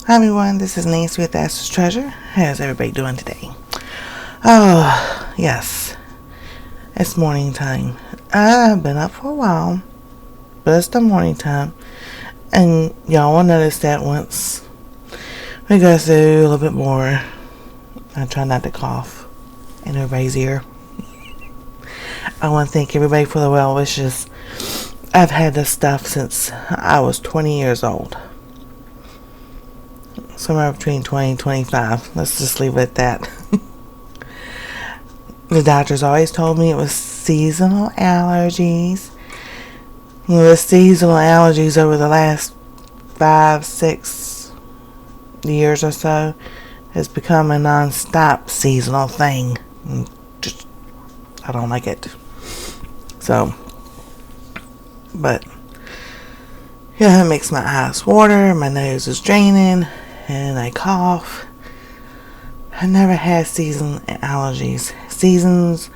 Hi everyone, this is Nancy with Astor's Treasure. How's everybody doing today? Oh, yes. It's morning time. I've been up for a while, but it's the morning time. And y'all will notice that once we go through a little bit more, I try not to cough in everybody's ear. I want to thank everybody for the well wishes. I've had this stuff since I was 20 years old. Somewhere between 20 and 25. Let's just leave it at that. The doctors always told me it was seasonal allergies. The seasonal allergies over the last 5-6 years or so has become a non-stop seasonal thing. Just, I don't like it. So, but yeah, it makes my eyes water, my nose is draining, and I cough. I never had season allergies. Seasons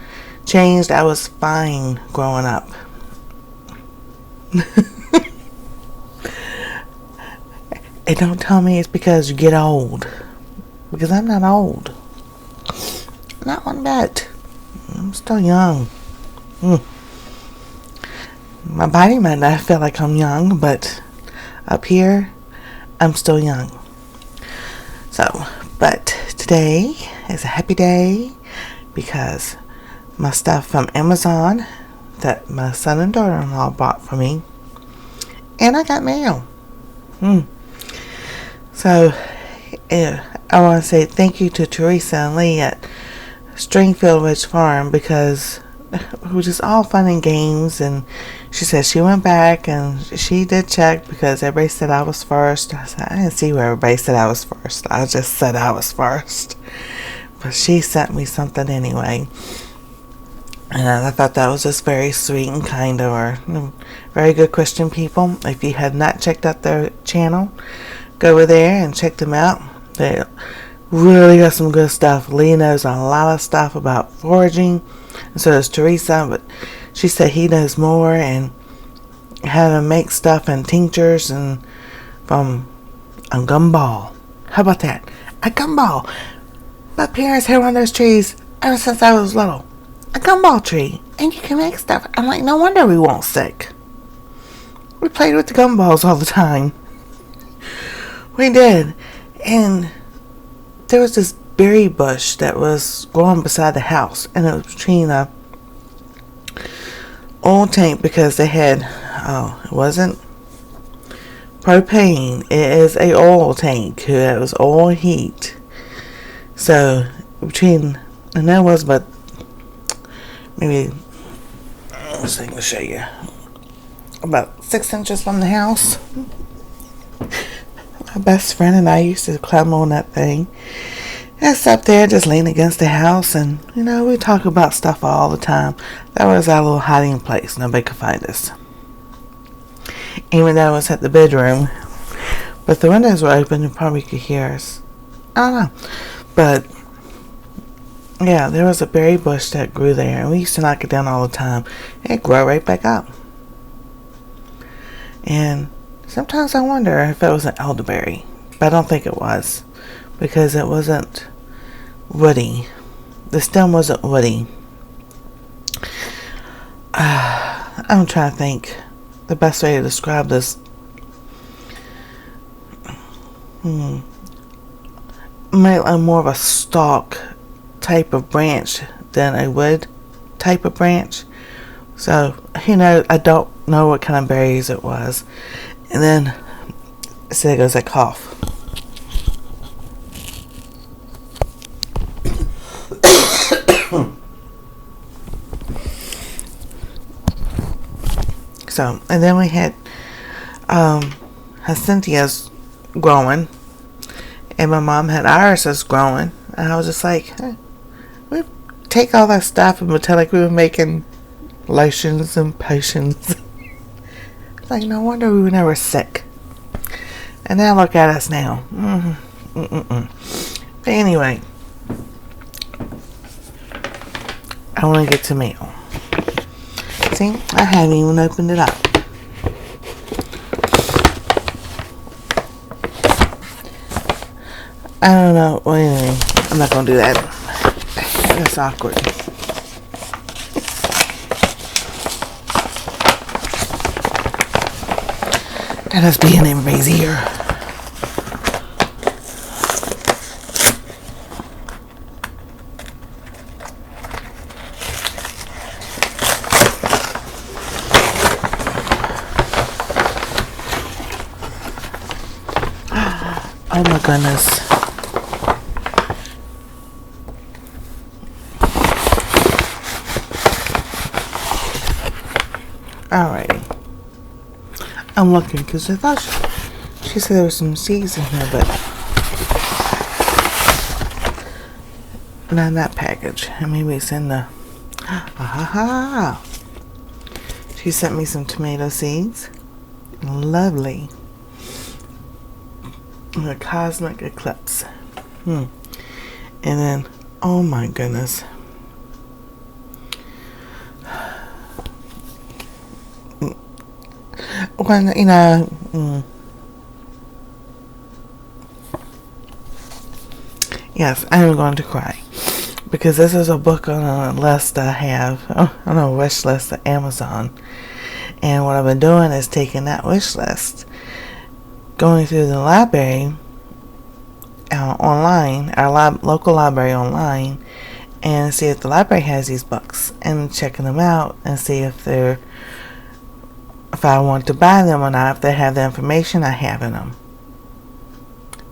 changed. I was fine growing up. And don't tell me it's because you get old. Because I'm not old. Not one bit. I'm still young. My body might not feel like I'm young, but up here, I'm still young. So, but today is a happy day because my stuff from Amazon that my son and daughter-in-law bought for me, and I got mail. So, I want to say thank you to Teresa and Lee at Stringfield Ridge Farm because it was just all fun and games, and she said she went back and she did check because everybody said I was first. I said I didn't see where everybody said I was first. I just said I was first. But she sent me something anyway. And I thought that was just very sweet and kind of her. Very good Christian people. If you have not checked out their channel, go over there and check them out. They really got some good stuff. Lee knows a lot of stuff about foraging, and so does Teresa, but she said he knows more and how to make stuff and tinctures and from a gumball. How about that? A gumball. My parents had one of those trees ever since I was little. A gumball tree. And you can make stuff. I'm like, no wonder we weren't sick. We played with the gumballs all the time. We did. And there was this berry bush that was growing beside the house. And it was between a oil tank because they had, it wasn't propane. It is a oil tank. It was oil heat. So, between, and that was about, maybe, let's see, I'll show you, about 6 inches from the house. My best friend and I used to climb on that thing. It's up there, just leaning against the house, and, we talk about stuff all the time. That was our little hiding place. Nobody could find us. Even though it was at the bedroom. But the windows were open, and probably could hear us. I don't know. But, yeah, there was a berry bush that grew there, and we used to knock it down all the time. It'd grow right back up. And sometimes I wonder if it was an elderberry, but I don't think it was, because it wasn't woody. The stem wasn't woody. I'm trying to think the best way to describe this. More of a stalk type of branch than a wood type of branch. So, I don't know what kind of berries it was. And then, so there goes that cough. So, and then we had, Cynthia's growing. And my mom had irises growing. And I was just like, hey, we take all that stuff and pretend like we were making lotions and potions. Like, no wonder we were never sick. And now look at us now. But anyway, I want to get to mail. See, I haven't even opened it up. I don't know. Well, anyway, I'm not gonna do that. That's awkward. That must be in everybody's ear. Oh my goodness. Alrighty. I'm looking because I thought she said there was some seeds in here, but not in that package. And maybe it's in the... She sent me some tomato seeds. Lovely. The Cosmic Eclipse. And then, oh my goodness. When, yes, I am going to cry. Because this is a book on a list I have, on a wish list at Amazon. And what I've been doing is taking that wish list, going through the library online, our local library online, and see if the library has these books, and checking them out and see if I want to buy them or not, if they have the information I have in them.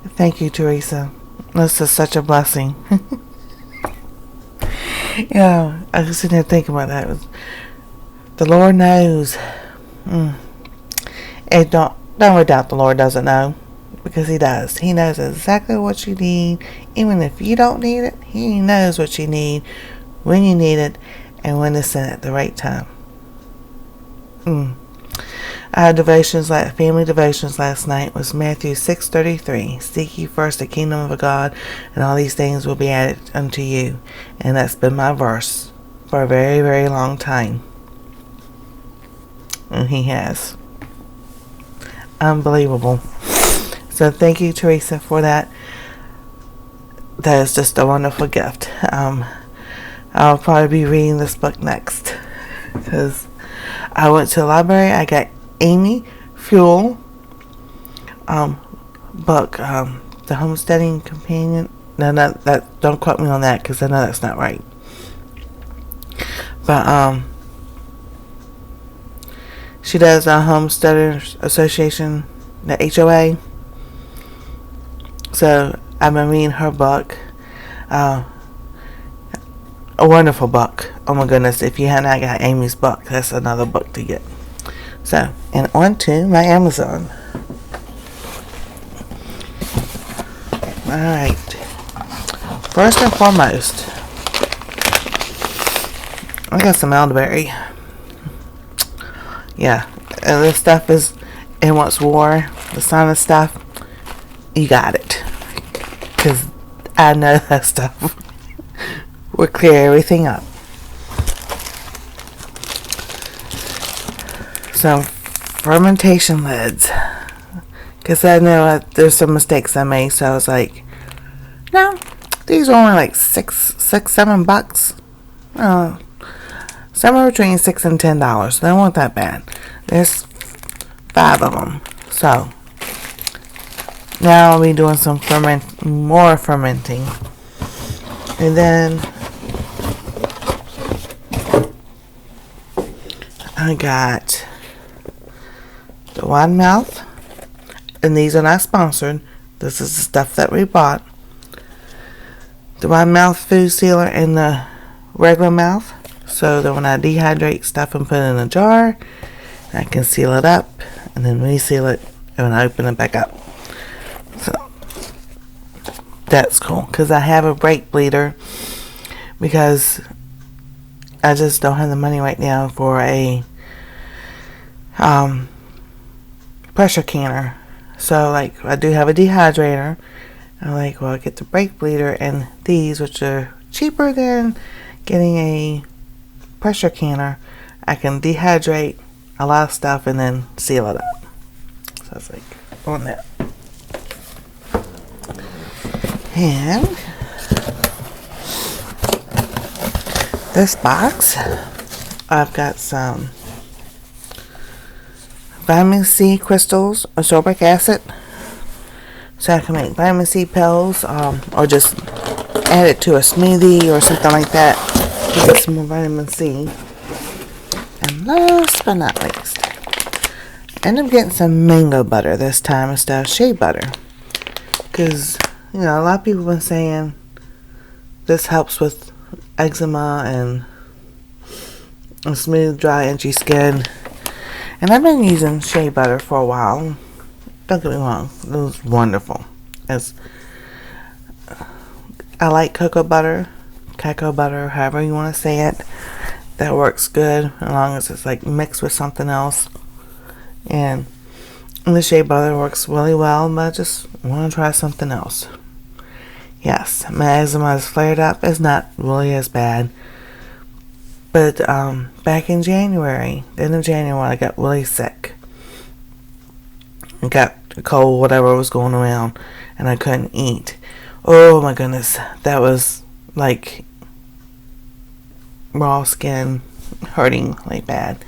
Thank you, Teresa. This is such a blessing. Yeah, I was sitting there thinking about that. The Lord knows. And don't doubt the Lord doesn't know, because He does. He knows exactly what you need. Even if you don't need it, He knows what you need, when you need it, and when to send it at the right time. Our family devotions last night was Matthew 6:33. Seek ye first the kingdom of God, and all these things will be added unto you. And that's been my verse for a very, very long time. And He has. Unbelievable. So thank you, Teresa, for that. That is just a wonderful gift. I'll probably be reading this book next, because I went to the library. I got Amy Fuel book, The Homesteading Companion. No, not that. Don't quote me on that, because I know that's not right. But she does a Homesteaders Association, the HOA. So I've been reading her book. A wonderful book. Oh my goodness! If you have not got Amy's book, that's another book to get. So, and on to my Amazon. Alright. First and foremost, I got some elderberry. Yeah. And this stuff is, and what's war, the sinus stuff, you got it. Because I know that stuff will clear everything up. Some fermentation lids, because I know there's some mistakes I made, so I was like, no, these are only like $7. Somewhere between $6 and $10. They weren't that bad. There's 5 of them, so now I'll be doing some more fermenting. And then I got the Wide Mouth, and these are not sponsored. This is the stuff that we bought. The Wide Mouth food sealer and the regular mouth, so that when I dehydrate stuff and put it in a jar, I can seal it up and then reseal it and I open it back up. So that's cool, because I have a brake bleeder, because I just don't have the money right now for a pressure canner. So like, I do have a dehydrator. I'm like, well, I get the brake bleeder and these, which are cheaper than getting a pressure canner. I can dehydrate a lot of stuff and then seal it up. So I was like, on that. And this box, I've got some vitamin C crystals, ascorbic acid, so I can make vitamin C pills, or just add it to a smoothie or something like that to get some more vitamin C. And last but not least, I ended up getting some mango butter this time instead of shea butter, because a lot of people have been saying this helps with eczema and a smooth, dry, itchy skin. And I've been using shea butter for a while. Don't get me wrong, it was wonderful. I like cacao butter, however you want to say it. That works good as long as it's like mixed with something else. And the shea butter works really well, but I just want to try something else. Yes, my eczema has flared up. It's not really as bad. But back in January, the end of January, I got really sick. I got a cold, whatever was going around, and I couldn't eat. Oh my goodness, that was like raw skin hurting like bad.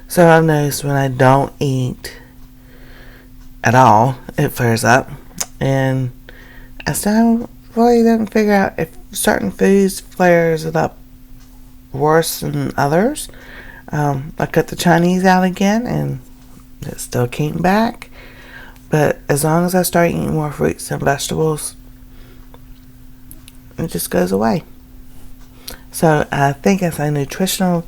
So I've noticed when I don't eat at all, it flares up. And I still really didn't figure out if certain foods flares it up worse than others. I cut the Chinese out again and it still came back. But as long as I start eating more fruits and vegetables, it just goes away. So I think it's a nutritional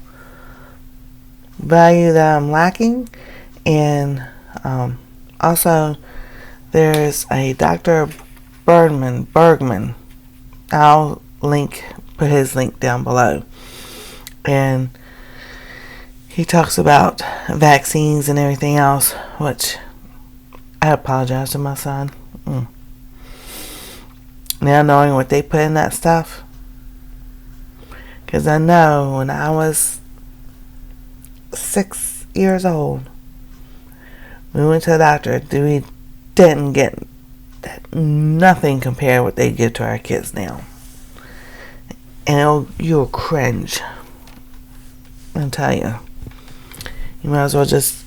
value that I'm lacking. And also there's a Dr. Bergman. I'll put his link down below. And he talks about vaccines and everything else, which I apologize to my son. Now knowing what they put in that stuff, because I know when I was 6 years old, we went to the doctor. We didn't get nothing compared to what they give to our kids now. And you'll cringe. I'll tell you. You might as well just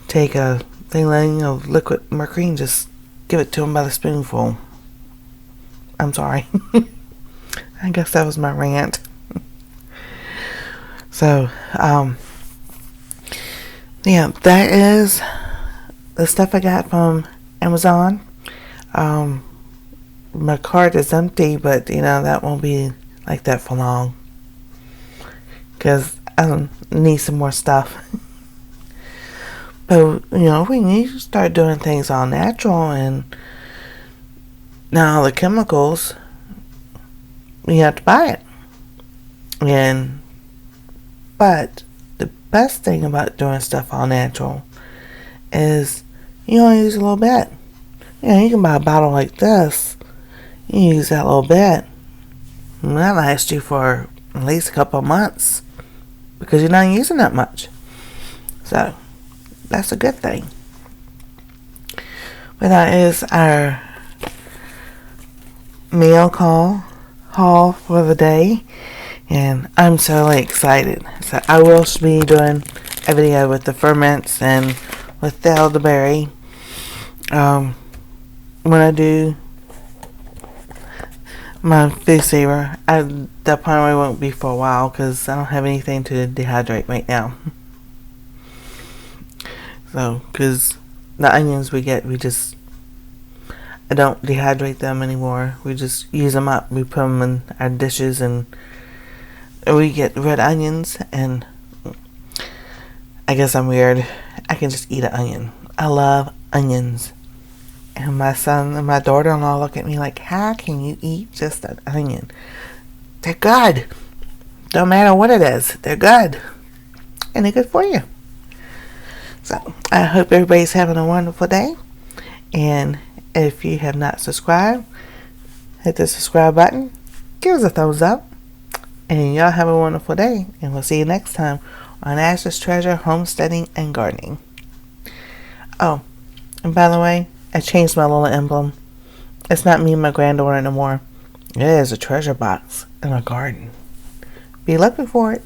take a thing of liquid mercury and just give it to them by the spoonful. I'm sorry. I guess that was my rant. So, yeah, that is the stuff I got from Amazon. My cart is empty, but that won't be like that for long, because I need some more stuff. But we need to start doing things all natural, and now the chemicals, you have to buy it. But the best thing about doing stuff all natural is you only use a little bit. You can buy a bottle like this. You use that little bit, and that lasts you for at least a couple of months, because you're not using that much. So that's a good thing. But that is our meal haul for the day, and I'm so really excited. So I will be doing a video with the ferments and with the elderberry. When I do my food saver, that probably won't be for a while, because I don't have anything to dehydrate right now. So, because the onions I don't dehydrate them anymore. We just use them up. We put them in our dishes, and we get red onions, and I guess I'm weird. I can just eat an onion. I love onions. And my son and my daughter-in-law look at me like, how can you eat just an onion? They're good. Don't matter what it is. They're good. And they're good for you. So, I hope everybody's having a wonderful day. And if you have not subscribed, hit the subscribe button. Give us a thumbs up. And y'all have a wonderful day. And we'll see you next time on Ash's Treasure Homesteading and Gardening. Oh, and by the way, I changed my little emblem It's not me and my granddaughter no more. It is a treasure box in a garden. Be looking for it.